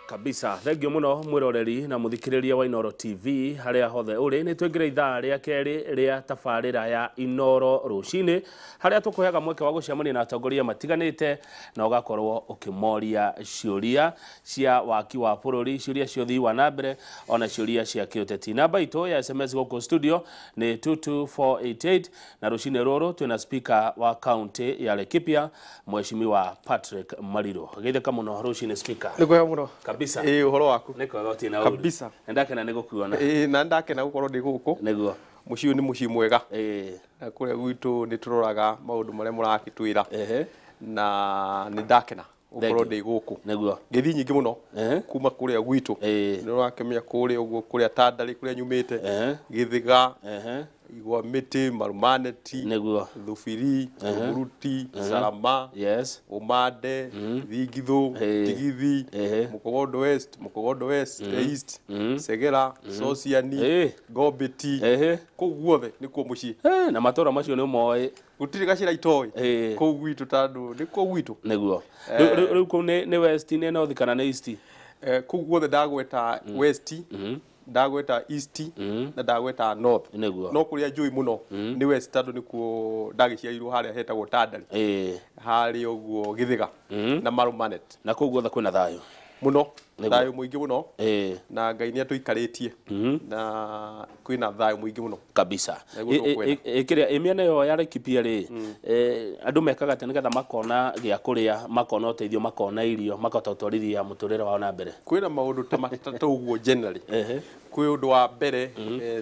kabisa thengio muno mwiroreri na muthikiriria wa Inooro TV haria hothe uri ni twingire ithaa ria keri ria tabarira ya Inooro Ruciini haria tukuheaga mweke wa gucemania na atongoria matiganite na ugakorwo ukimoria ciuria cia waki wa bururi, ciuria cia uthii wa nambere ona ciuria cia kiuteti. Namba itu ya SMS goko studio ni 22488 na rucini ruru twina speaker wa county ya Laikipia Mheshimiwa Patrick Mariro. Geitheka muno rucini speaker. Nikuya muno Kabisa. Uhoro waku. Niko goti na uri. Kabisa. Ndakena nigukuona. Na ndakena gukorwo ndi guku. Niguo. Muciu ni muciu mwega. Na kuria gwitu ni turoraga maundu maria murakitwira. Na ni ndakena gukorwo ndi guku. Niguo. Ngithi nyingi muno. Kuma kuria gwitu. Ni urakemia kuria uguo kuria Tandari kuria nyumite. Githiga. Igwa miti marumaneti niguo thufiri muruti Salama Umade Vigithu Tigithi Mukogodo West East Segera Sociani Gobeti kuguothe nikuo muci na matora macio ni moe gutiri gacira itoi ku gwitu tandu nikuo gwitu niguo riu ku ni West ni North kana ni East kuguothe ndagweta West ndagweta East na ndagweta North no kuria njui muno ni West tandu nikuo ndagiciarirwo haria hetagwo Tandari hari uguo Githiga na Marumanet na kuguothe kwina thayo muno thayo muingi muno na Ngai ni atuikaritie na kwina thayo muingi muno kabisa ikiria imiana yo ya Laikipia ri andu mekaga tene getha makona gia kuria makona uteithio makona irio makatotwarithia muturire wao na mbere kwina maundu ta matatu uguo generally kwi undu wa mbere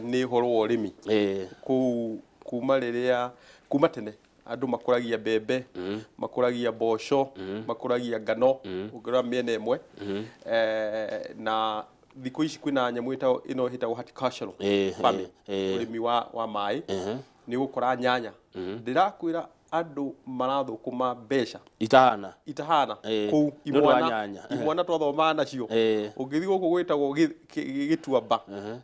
ni horo wa urimi kuma riria kuma tene andu makuragia mbembe makuragia mboco makuragia ngano ugira miene imwe na thiku ici kwina nyamu ino hitagwo horticultural farming urimi wa mai ni gukora nyanya ndirakwira andu marathukuma mbeca itahana ku imwana twathoma nacio ungithi guku gwitagwo gituamba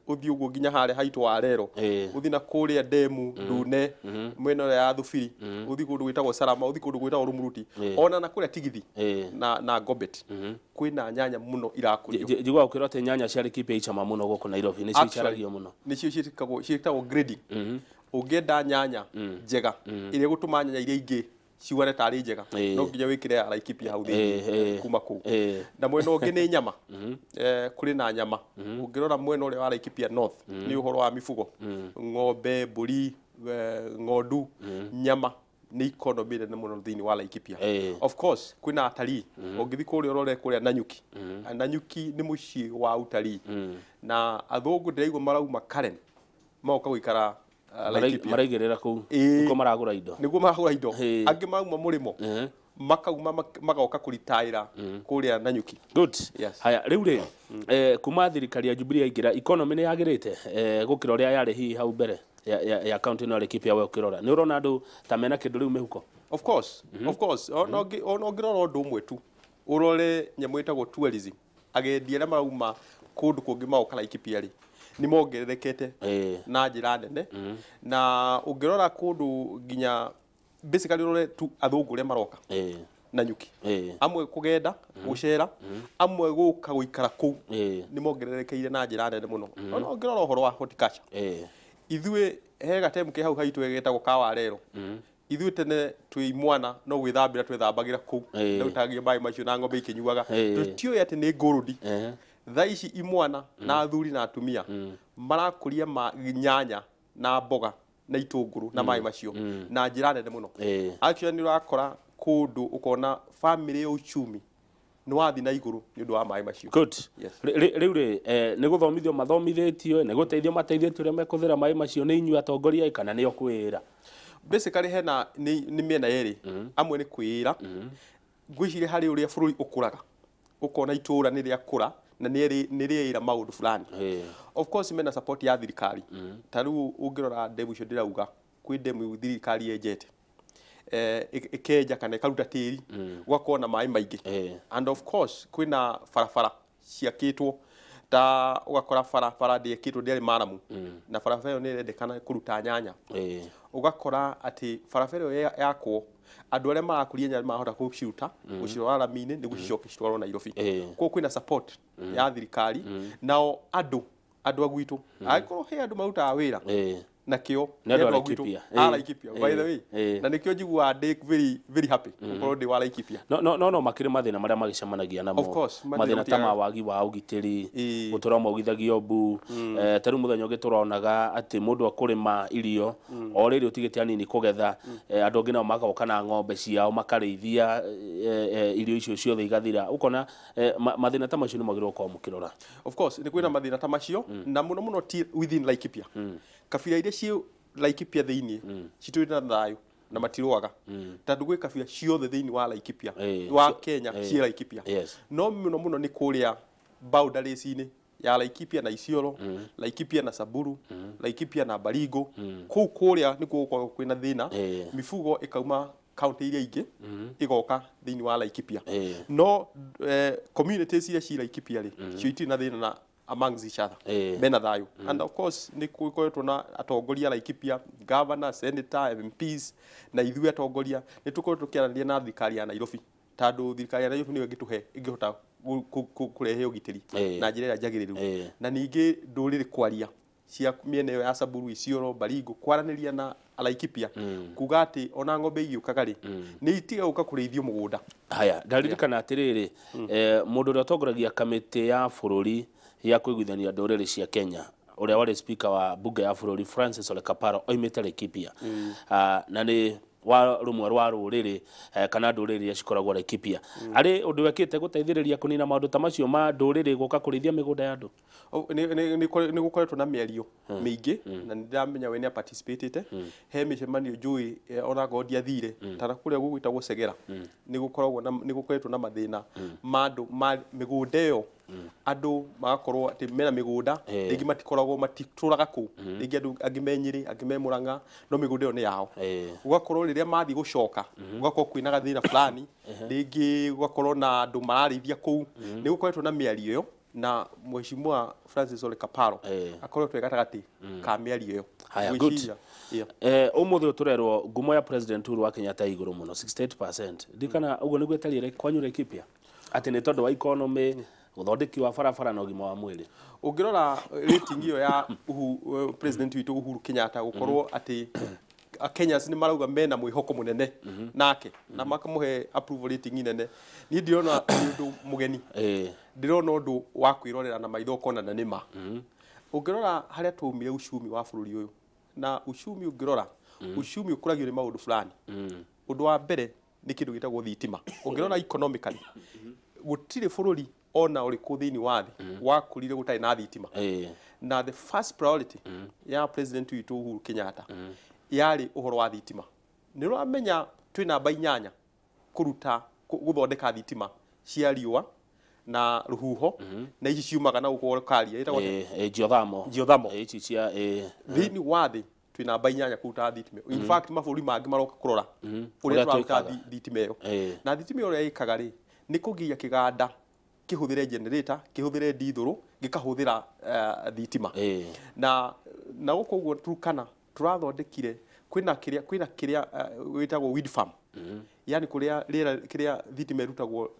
uthi uguo nginya hare haitu wa rero uthi na kuria demu ndune mwena ya thufiri uthi kundu gwitagwo Salama uthi kundu gwitagwo Rumuruti ona na kuria Tigithi na Gobet kwina nyanya muno irakurio njigwa ukirote nyanya cia Laikipia ichama muno guku Nairobi ni cicaragio muno ni cio ciitagwo grading ungenda nyanya njega iria gutuma nyanya iria ingi ciugane tari njega no nginya wikire ya Laikipia hau thi kuma ku na mwena ungi ni nyama kuri na nyama ungirora mwena ule wa Laikipia North ni uhoro wa mifugo ng'ombe mburi ng'ondu nyama ni economy nene muno thini wa Laikipia of course kwina atalii ungithi kuria urore kuria Nanyuki ni muci wa utalii na athungu ndiraigwa marauma Karen mauka guikara maraigirira ku niko maragura indo niguo maragura indo angi mauma murimo makauma magoka kuritaira kuria Nanyuki good haya riu ri kuma thirikari ya Jubilee ingira economy ni yagirite gukira uria yari hi hau mbere ya county no Laikipia we ukirora ni urona andu ta mena kindu riu mehuko of course no ngirora undu umwe tu urore nyamu itagwo tourism agendi aria marauma kundu kungi magoka Laikipia ri ni mongererekete na njira nene na ungirora kundu nginya basically rore tu athungu ria maroka Nanyuki amwe kugenda gucera amwe guka guikara ku ni mongererekeire na njira nene muno no ngirora uhoro wa horticulture ithue hega time ke hau haitu egetagwo kawa rero ithue tene twi mwana no gwithambira twithambagira ku no utagia mai macio na ng'ombe ikinyuaga tutio ati ni ngurudi thaici imwana na athuri na atumia marakuria nyanya na mboga na itunguru na mai macio na njira nene muno actually ni urakora kundu ukona family ya uchumi ni wathi na iguru ni undu wa mai macio good riu ri ni guthomithio mathomithitio ni guteithio mateithitio ria mekuthira mai macio ni inyu atongoria kana ni okwira basically hena ni miena yeri amwe ni kwira gwicire hari uria bururi ukuraga ukona itura ni ria kura na ni ria maundu fulani of course mena support ya thirikari taru ungirora demu cio ndirauga kwi demu thirikari yejete ikeja kana ikaruta tiri gwakona mai maingi and of course kwina farafara ciakitwo ta ugakora farafara ndiekitwo ndiri maramu na farafara ni rendekana kuruta nyanya ugakora ati farafara yakwo andu aria marakuria nyanya mahota guciruta gucirora rami-ini niguo cicoke citwarwo Nairobi ko kwina support ya thirikari nao andu agwitu akorwo he andu marutaga wira na kio na Laikipia Laikipia by the way na nikio njigua very happy ukorwo ndi wa Laikipia no makire mathina maria magicemanagia namo mathina ta ma wagi wa ugitiri gutura mogithagio mbu taru muthenya ungi turonaga ati mundu akurima irio o riri utigite anini kugetha andu ngina magoka na ng'ombe ciao makarithia irio icio ciothe igathira ukona mathina ta macio ni magirwo kwa mukirora of course ni kwina mathina ta macio na muno within Laikipia kabira iria cio Laikipia thiini citwina thayo na matirwaga tandu gwe kabira ciothe thiini wa Laikipia wa Kenya cia Laikipia no muno ni kuria boundaries-ini ya Laikipia na Isiolo Laikipia na Samburu Laikipia na Baringo kuu kuria ni kuo kwina thina mifugo ikauma county iria ingi igoka thiini wa Laikipia no communities iria cia Laikipia ri cio itina thina na amongst each other bena thayo and of course ni kuikoretwo na atongoria Laikipia governor senator MPs na ithuĩ atongoria ni tukoretwo tukiarania na thirikari ya Nairobi tandu thirikari ya Nairobi niyo ingihota kurehe ugitiri na njira ya njagiriru na ningi nduriri kwaria cia miene ya Samburu Isiolo Baringo kwaraniria na Laikipia kuga ati ona ng'ombe igiukaga ri ni itiga uka kureithio mugunda haya ndaririkana atiriri mundu uria atongoragia kamiti ya bururi ya kuiguithania nduriri cia Kenya uria wari speaker wa bunge ya bururi Francis Ole Kaparo oimite Laikipia na ni wa rumwe rwa ruriri kana nduriri ya cikoragwo Laikipia ari undu wekite guteithiriria kunina maundu ta macio ma nduriri guka kurithia migunda ya andu ni gukoretwo na miario mingi na ndiramenya we ni participate he micemanio njui ona godi athire tara kuria gugwitagwo Segera ni gukoretwo na mathina mandu migunda yo andu magakorwo ati mena migunda ringi matikoragwo matituraga ku ringi andu angimenyiri angimemuranga no migunda yo ni yao ugakorwo riria mathi gucoka ugakorwo kwina gathira fulani ringi ugakorwo na andu mararithia ku ni gukoretwo na miario yo na mheshimiwa Francis Ole Kaparo akoretwo egatagati ka miario yo haya good umuthi turerwo ngumo ya president Uhuru wa Kenyatta iguru muno 68% ndikana ugo niguo etarire kwanyu Laikipia ati ni tondu wa economy uthondeki wa barabara na ugima wa mwili ungirora rating iyo ya president witu Uhuru Kenyatta gukorwo ati Kenyans ni marauga mena mwihoko munene nake na makamuhe approval rating nene ni ndirona ndu mugeni ndirona ndu wa kwirorera na maitho kona na nima ungirora haria tumire ucumi wa bururi uyu na ucumi ungirora ucumi ukuragio ni maundu fulani undu wa mbere ni kindu gitagwo thitima ungirora economically gutire bururi ona uriku thiini wa thi wakurire gutari na thitima na the first priority ya president witu Uhuru Kenyatta yari uhoro wa thitima ni ramenya twi namba 8 kuruta guthondeka thitima cia riua na ruhuho na ici ciumaga na gukora karia itagwo geothermal ici cia thiini wa thi twi namba 8 kuruta thitima in fact maburi mangi maroka kurora uria twaruta thitima iyo na thitima iyo ikaga ri ni kugia kiganda kihuthire generator kihuthire dithuru gikahuthira thitima na guko guo tukana turathondekire kwina kiria witagwo wind farm yani kuria rira kiria thitima irutagwo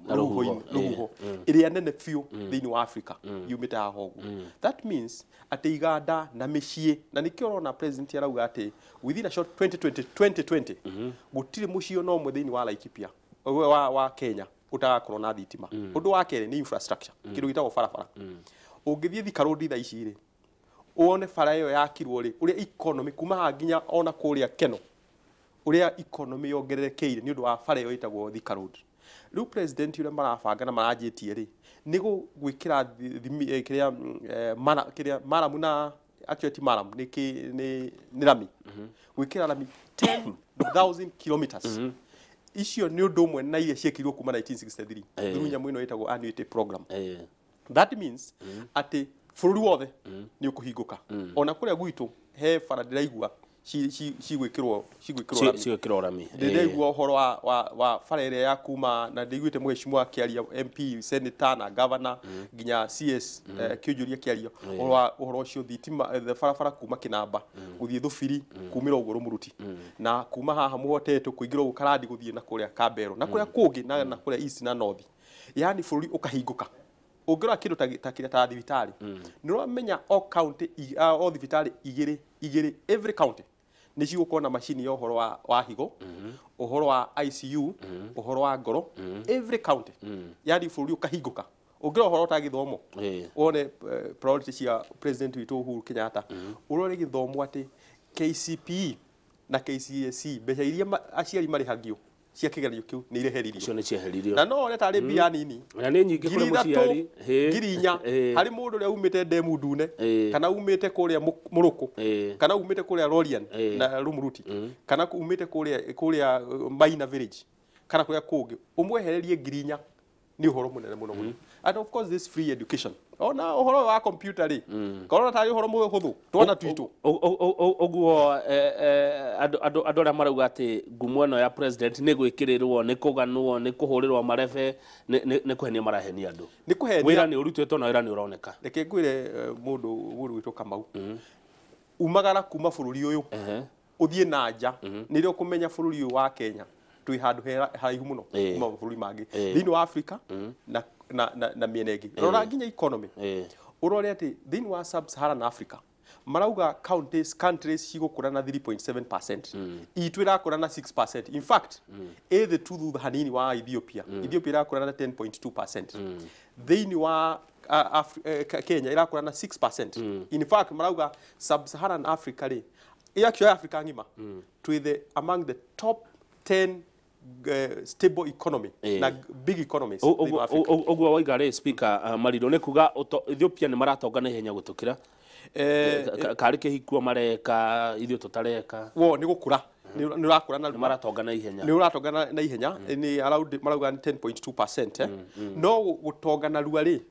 ruhuho iria nene fiu thiini wa Africa yumite haho that means ati iganda na micii na nikio rona president arauga ati within a short 2020 gutire mucio no mwe thiini wa Laikipia wa Kenya utagakorwo na thitima undu wa kere ni infrastructure kindu gitagwo barabara ungithie thika road tha ici ri uone bara iyo yakirwo ri uria economy kuma nginya ona kuria Keno uria economy yongererekeire ni undu wa bara iyo itagwo thika road riu president uria marabanga na marajitie ri ni gwikira kiria maramu na actually maram ni rami gwikira rami 10,000 kilometers icio ni undu mwe na iria ciekirwo kuma 1963 through nyamu ino itagwo annuity program that means ati bururi wothe ni ukuhinguka ona kuria gwitu he bara ndiraigua cigwikirwo rami ndigwa uhoro wa farere ya kuma na ndigwite mheshimiwa kiaria MP senator na governor ginya CS kiujuria kiaria uhoro ucio thitima farafara kuma kinamba guthie thufiri kumira uguru muruti na kuma haha muhotete kuingira ukaradi guthie na kuria Kambero na kuria kungi na kuria east na north yani bururi ukahinguka ungira kindu ta thibitari niramenya o county o thibitari igiri every county ni cigukona na machine ya uhoro wa higo uhoro wa ICU uhoro wa ngoro every county yani bururi ukahinguka ungira uhoro ta githomo wone priority cia president witu Uhuru Kenyatta urore githomo ati KCPE na KCSE mbeca iria aciari marihagio cia kigeranio kiu ni ireheririo cio ni cieheririo na no neta ri bia nini na ni nyingi kuri muciari girinya hari mundu ria umite Demu Ndune kana umite kuria Muruku kana umite kuria Rorian na Rumuruti kana umite kuria Maina village kana kuria kungi umwehererie girinya ni uhoro munene muno and of course this free education ona uhoro wa computer ri korona tari uhoro muhuthu twana twitu oguo andu aria marauga ati ngumo ino ya president ni gwikirirwo ni kuganwo ni kuhurirwo marebe ni kuhenia marahenia andu ni kuhenia wira ni urutwetwo na wira ni uroneka reke ngwire mundu Uhuru witu Kamau umagara kuma bururi uyu uthie na nja nirio kumenya bururi uyu wa Kenya twi handu haraihu muno kuma bururi mangi thini wa Africa na mienegi rora nginya economy urore ati thini wa sub-Saharan Africa marauga countries cigukura na 3.7% itu irakura na 6%. In fact the tuthu hanini wa Ethiopia irakura na 10.2%. Thini wa Kenya irakura na 6%. In fact marauga sub-Saharan Africa ri actually Africa ngima to among the top 10 stable economy na big economies in Africa. Ogwo waigare speaker Marido ne kuga Ethiopia ni maratongana ihenya gutukira kari kihikuo mareka ithio tutareka wo ni gukura ni urakura na maratongana ihenya ni uratongana na ihenya ni around marauga 10.2% no gutongana ruari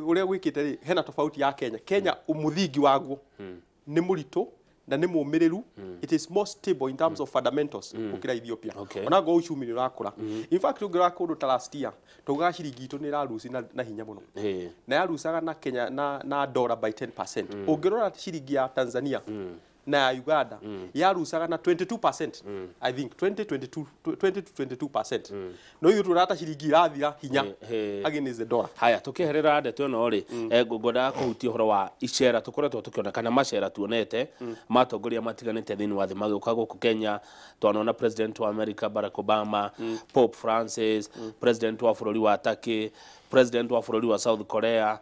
uria gwikite ri hena tofauti ya Kenya umuthingi waguo ni murito na ni mumiriru it is more stable in terms of fundamentals ukira Ethiopia ona go uchumi ni urakura in fact ungira kundu ta last year tuga ciringi itu ni rarusi na hinya muno na yarusaga na Kenya na dollar by 10% ungirora ciringi ya Tanzania na Uganda yarusaga na 22% I think 20 to 22% no ithu turata ciringi irathira hinya against the dollar. Haya tukiherera ndeto no ri ngoda kuhutia horo wa icera tukoretwo tukiona kana macera tuonete matongoria matiganite thini wa thi mageuka guku Kenya twanona president wa America Barack Obama Pope Francis president wa bururi wa Turkey president wa bururi wa South Korea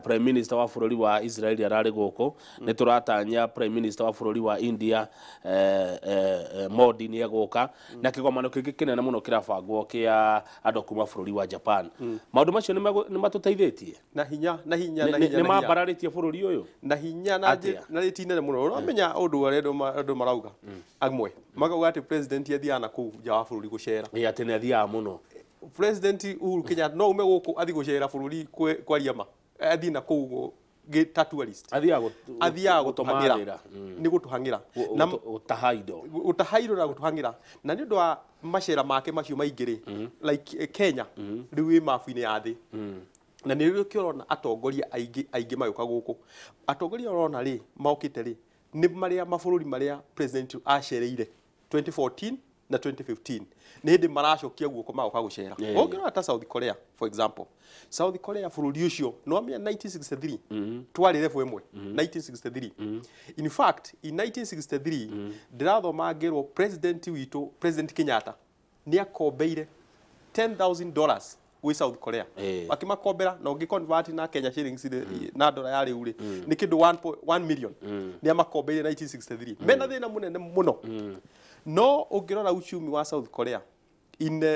Prime Minister wa bururi wa Israel arari guku ni turatanya Prime Minister wa bururi wa India Modi ni aguka na kigomano kingi kinene muno kirabangwo kia andu kuma bururi wa Japan maundu macio ni matuteithitie na hinya ni mabararitie bururi uyu na hinya na ritinene muno uramenya undu aredo marauga amwe magauga ati president yathiana ku ja wa bururi gucera ati ni athia muno president Uhuru Kenyatta no ume guku athi gucera bururi kwaria ma athina kugo ta tourist athia gutuhangira ni gutuhangira na utahaido na gutuhangira na ni undu wa macera make macio maingiri like Kenya riu mafu-ini ya thi na ni rio kirona atongoria aingi mayuka guku atongoria orona ri maukite ri ni maria mabururi maria president acereire 2014 na 2015 ni hindi maracokia guoko magoka gucera ongera ta South Korea for example South Korea bururi ucio no amia 1963 twari refu imwe 1963 in fact in 1963 ndirathoma ngirwo president Kenyatta ni akombeire $10,000 wi South Korea akimakombera na ungiconvert na Kenya shillings na dola ya riu ri ni kindu 1 million ni amakombeire 1963 mena thina munene muno no ungirora uchumi wa South Korea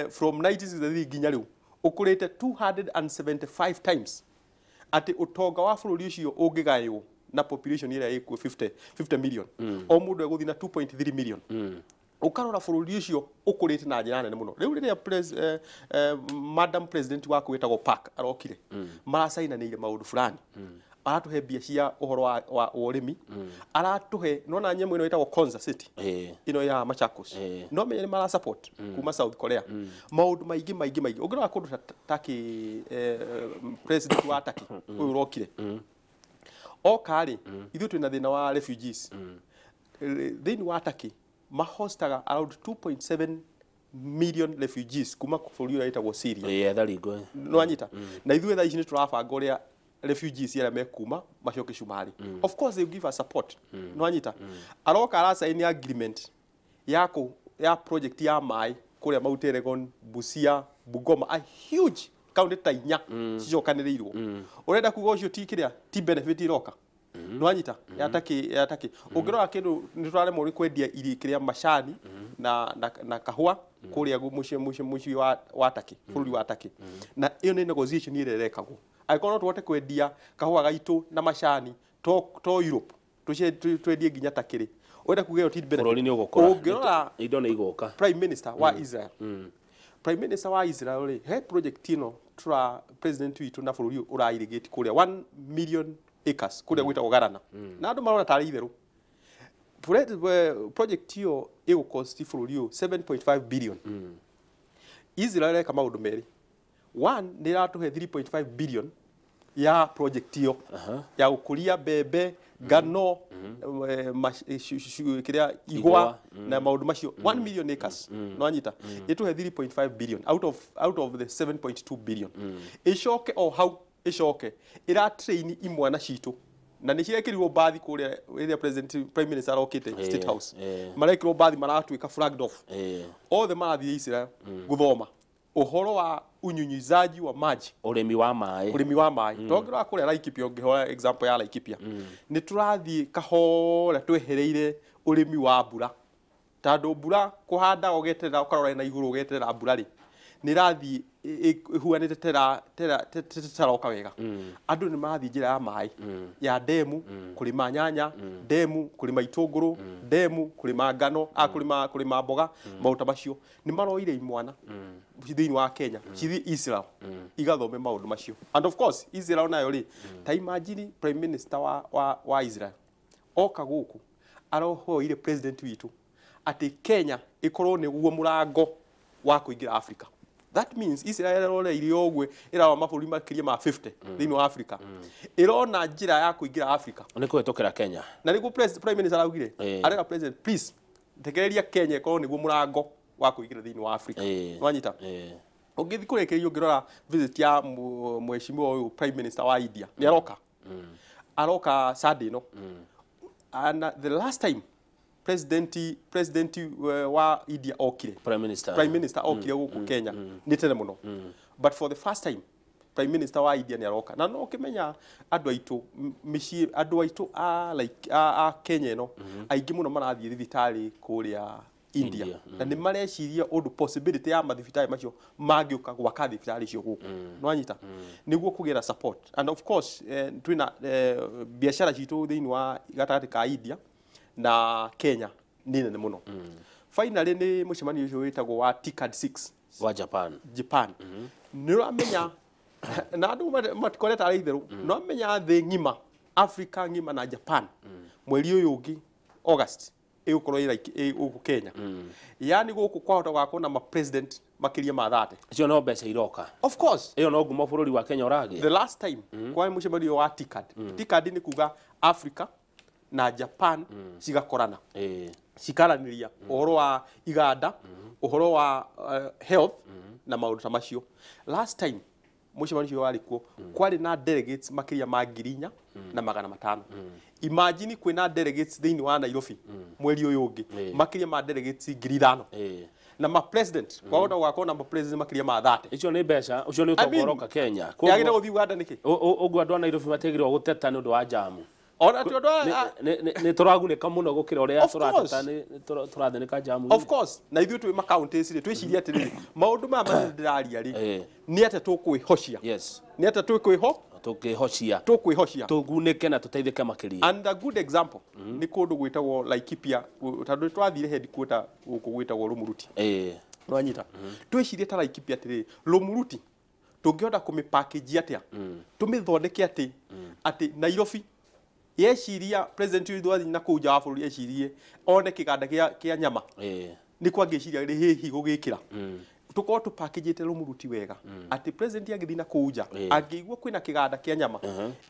from 1963 ginya riu ukurite 275 times ati utonga wa bururi ucio ungigayo na population ira iko 50 million o mundu eguthi na 2.3 million ukarora bururi ucio ukurite na njira nene muno riu riria madam president wa kwetagwo Park arokire maracaina ni maundu fulani aratuhe mbia cia uhoro wa urimi aratuhe nona nyemu ino itagwo Konza City ino ya Machakos no menye ni mara support kuma South Korea maundu maigi ungirora kundu Turkey president wa Turkey uyu rokire okari ithu twina thina wa refugees thini wa Turkey mahostaga around 2.7 million refugees kuma bũrũri ũrĩa wĩtagwo Syria no anyita na ithuĩ thaa ici nĩ tũrabanga ũrĩa refugees yale mekuma macoke Shumari of course they give us support no anyita aroka arasaini agreement ya project ya mai kuria Mount Elgon Busia Bungoma a huge county ta inya cicokanĩrĩirwo urenda kuga ũcio ti benefit iroka no anyita yataki ungirora kindu ni turaremwo ri kwendia iri kiria macani na kahua kuria muci wa Turkey bũrũri wa Turkey na iyo ni negotiation irerekagwo aikorwo twote kwendia kahua gaitu na macani to Europe twendie nginya Turkey urenda kuga yo ti benefit ungirora indo ni igoka prime minister wa Israel prime minister wa Israel ri he project ino tura president witu na bũrũri urairigate kuria 1 million acres kuria gwitagwo Garana na andu marona tari itheru project hiyo ego cost bũrũri ũyũ 7.5 billion Israel eka maundu meri one ni ratuhe 3.5 billion ya project hiyo ya ukuria bebe ngano kiria igwa na maundu macio 1 million acres no anyita ituhe 3.5 billion out of the 7.2 billion icoke o hau icoke ira train imwana citu na ni cirekirwo bathi kuria area prime minister arokite state house marekirwo bathi maratuika flagged off othe marathie Israel guthoma uhoro wa unyunyizaji wa maji urimi wa mai tongirwa kuria Laikipia ungihora example ya Laikipia ni turathie kahora twehereire urimi wa mbura tando mbura kuhanda ugeterera ukarora na iguru ugeterera mbura ri ni rathi ihuanite teraroka wega andu ni marathi njira ya mai ya demu kulima nyanya demu kulima itunguru demu kulima ngano kulima mboga mauta macio ni maroire imwana thini wa Kenya cithi Israel igathome maundu macio and of course Israel nayo ri ta imagine prime minister wa Israel oka guku arohoire president witu ati Kenya ikorwo ni guo murango wa kuingira Africa. That means Israel role iliogwe ira wa mabũrũri makiria ma 50 thini wa Africa irona njira ya kuingira Africa ni kuhetokera Kenya na niguo prime minister augire arera president please tekereria Kenya ikorwo niguo murango wa kuingira thini wa Africa wanyita ungithi kurekeria ungirora visit ya mheshimiwa huyu prime minister wa India ni aroka Sunday no and the last time president wa India okire prime minister okire guku Kenya ni tene muno but for the first time prime minister wa India ni aroka na no kimenya andu aitu a Kenya no aingi muno marathie thibitari kuria India na ni mareciria undu possibility ya mathibitari macio magiuka gwaka thibitari cio guku no anyita niguo kugira support and of course twina biashara citu thini wa gatagati ka India na Kenya nini muno finally ni mucemanio ucio witagwo wa TICAD 6 wa Japan ni ramenya na andu matikoreta ari itheru no menya thi ngima Africa ngima na Japan mweri uyu ungi August igukorwo uku Kenya yani guku kwahota gwako na ma president makiria ma 30 icio no mbeca iroka of course iyo no ngumo bũrũri wa Kenya uragi the last time kwa mucemanio wa TICAD ni kuga Africa na Japan cigakorana cikaraniria uhoro wa iganda uhoro wa health na maundu ta macio last time mucemanio wari kuo kwari na delegates makiria ma 4,000 na 500 imagine kwina delegates thini wa Nairobi mweri uyu ungi makiria ma delegates 5,000 na ma president kwa ndo gwako na ma president makiria ma 30 icio ni mbeca ucio ni utongoroka Kenya yagire guthi Uganda niki ugu andu a Nairobi mategirwo guteta ni undu wa jamu ona tu ndo ni turaguneka muno gukira uria turateta ni turatheneka jamu of course na ithu twi ma counties ri twiciria atiriri maundu mama ndiraria ri ni ate tukwihocia ni ate tukwihocia tugunike na tuteithike makiria and a good example ni kundu gwitagwo Laikipia tandu twathire headquarter guku gwitagwo Rumuruti no anyita twiciria ta Laikipia atiriri Rumuruti tungihota kumipackage atia tumithondeke ati ati Nairobi yeciria president withu athi na kuja wa bururi yecirie one kiganda kia nyama ni kwa ngeciria ri hihi gugikira tuko tu package Rumuruti wega ati president agithi na kuja angigwa kwina kiganda kia nyama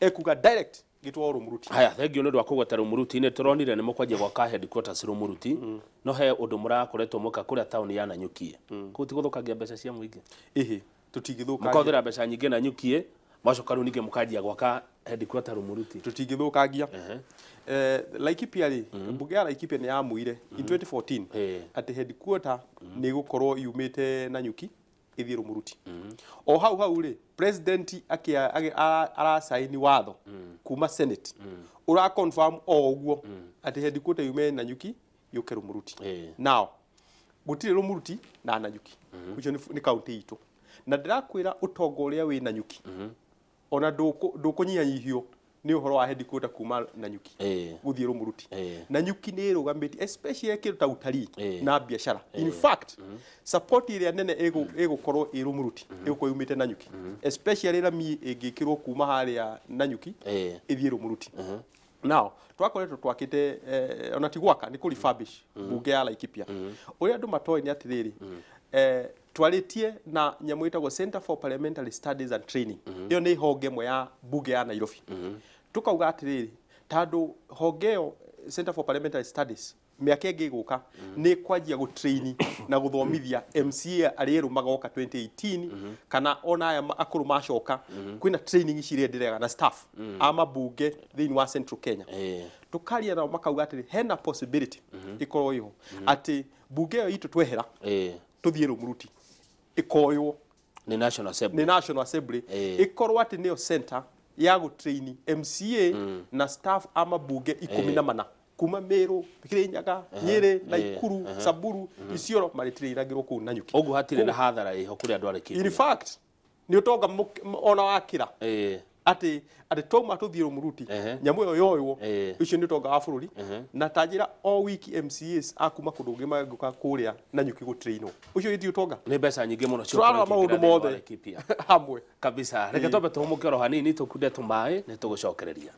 ekuga direct gitwa Rumuruti. Haya, thengio ndu akugweta Rumuruti ni turonire ni mukwaje gwaka headquarters Rumuruti no he undu murakoretwo muka kuria town ya Nanyukie kuti guthukagia mbeca cia muingi tutigithukagia mukathira mbeca nyingi Nanyukie macoka riu ninge mukajia gwaka headquarters Rumuruti tutigithukagia Laikipia ri mbunge ya Laikipia ni yamuire in 2014 ati headquarters ni gukorwo yumite Nanyuki ithi Rumuruti o hau ri president ara sign watho kuma senate ura confirm o uguo ati headquarters yume Nanyuki yuke Rumuruti now gutire Rumuruti na Nanyuki ucio ni county itu na ndirakwira Utongoria wi Nanyuki ona ndukunyihanyihio ni uhoro wa headquarters kuma Nanyuki guthie Rumuruti Nanyuki ni rugamiti especially kiruta utari na biashara in fact support ire nene egukorwo i Rumuruti iguko yumite Nanyuki especially rami ingikirwo kuma haria Nanyuki ithie Rumuruti now twakoretwo twakite ona tigwaka ni ku refurbish bunge ya Laikipia uria andu matoi ni atiriri twaritie na nyamu itagwo Center for Parliamentary Studies and Training iyo ni honge mwe ya bunge ya Nairobi tukauga atiriri tandu hongeo Center for Parliamentary Studies miaka ingi guka ni kwanjia gutrain na guthomithia MCA arieru magoka 2018 kana ona aya akuru macoka kwina training cirenderega na staff ama bunge thini wa Central Kenya tukaria na makauga atiri hena possibility ikorwo iho ati bunge yo itu twehera tuthie Rumuruti ikoyo ni National Assembly ikorwo ati niyo center ya gutrain MCA na staff ama bunge 14 kuma Meru, Kirinyaga, Nyeri, Naikuru, Samburu, Isiolo maritiragirwo ku Nanyuki. Ogu hatire na hathara iho kuri andu arekire. In fact, ni utonga ona wakira. Ati toma tuthie Rumuruti. Nyamu yo yoyo. Ucio ni utonga wa bururi. Na tajira all week MCAs akuma kundu nguka kuria Nanyuki go train. Ucio iti utonga. Ni mbeca nyingi muno cio. Twara maundu mothe hamwe. Kabisa. Reke tobe tumuke ro hanini tukunde tumae ni tugucokereria.